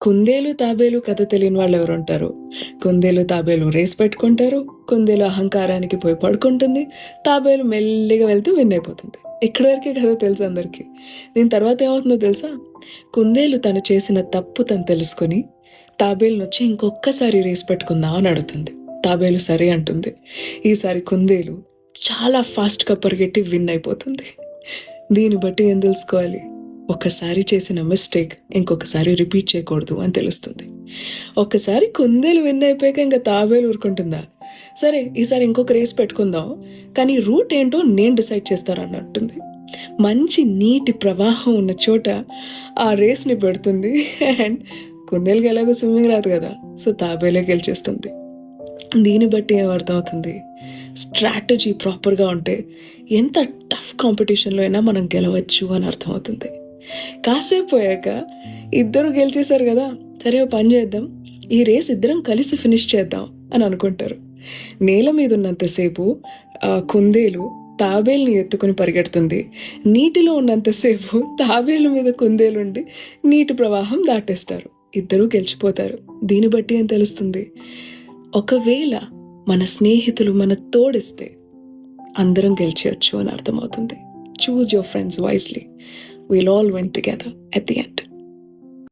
కుందేలు, తాబేలు కథ తెలియని వాళ్ళెవరుంటారు? కుందేలు, తాబేలు రేస్ పెట్టుకుంటారు. కుందేలు అహంకారానికి పోయి పడుకుంటుంది. తాబేలు మెల్లిగా వెళ్తూ విన్ అయిపోతుంది. ఇక్కడి వరకే కథ తెలుసు అందరికీ. దీని తర్వాత ఏమవుతుందో తెలుసా? కుందేలు తను చేసిన తప్పు తను తెలుసుకొని తాబేలునొచ్చి ఇంకొక్కసారి రేస్ పెట్టుకుందాం అని అడుగుతుంది. తాబేలు సరే అంటుంది. ఈసారి కుందేలు చాలా ఫాస్ట్‌గా పరిగెట్టి విన్ అయిపోతుంది. దీన్ని బట్టి ఏం తెలుసుకోవాలి? ఒక్కసారి చేసిన మిస్టేక్ ఇంకొకసారి రిపీట్ చేయకూడదు అని తెలుస్తుంది. ఒక్కసారి కుందేలు విన్ అయిపోయాక ఇంకా తాబేలు ఊరుకుంటుందా? సరే ఈసారి ఇంకొక రేస్ పెట్టుకుందాం, కానీ రూట్ ఏంటో నేను డిసైడ్ చేస్తాను అన్నట్టుంది. మంచి నీటి ప్రవాహం ఉన్న చోట ఆ రేస్ని పెడుతుంది. అండ్ కుందేలుకి ఎలాగో స్విమ్మింగ్ రాదు కదా, సో తాబేలే గెలిచేస్తుంది. దీన్ని బట్టి ఏం అర్థమవుతుంది? స్ట్రాటజీ ప్రాపర్గా ఉంటే ఎంత టఫ్ కాంపిటీషన్లో అయినా మనం గెలవచ్చు అని అర్థమవుతుంది. కాసేపు పోయాక ఇద్దరు గెలిచేశారు కదా, సరే ఓ పని చేద్దాం, ఈ రేస్ ఇద్దరం కలిసి ఫినిష్ చేద్దాం అని అనుకుంటారు. నేల మీద ఉన్నంతసేపు కుందేలు తాబేలుని ఎత్తుకుని పరిగెడుతుంది. నీటిలో ఉన్నంతసేపు తాబేలు మీద కుందేలుండి నీటి ప్రవాహం దాటేస్తారు. ఇద్దరూ గెలిచిపోతారు. దీన్ని బట్టి ఏం తెలుస్తుంది? ఒకవేళ మన స్నేహితులు మన తోడిస్తే అందరం గెలిచేయచ్చు అని అర్థమవుతుంది. Choose your friends wisely. We'll all win together at the end.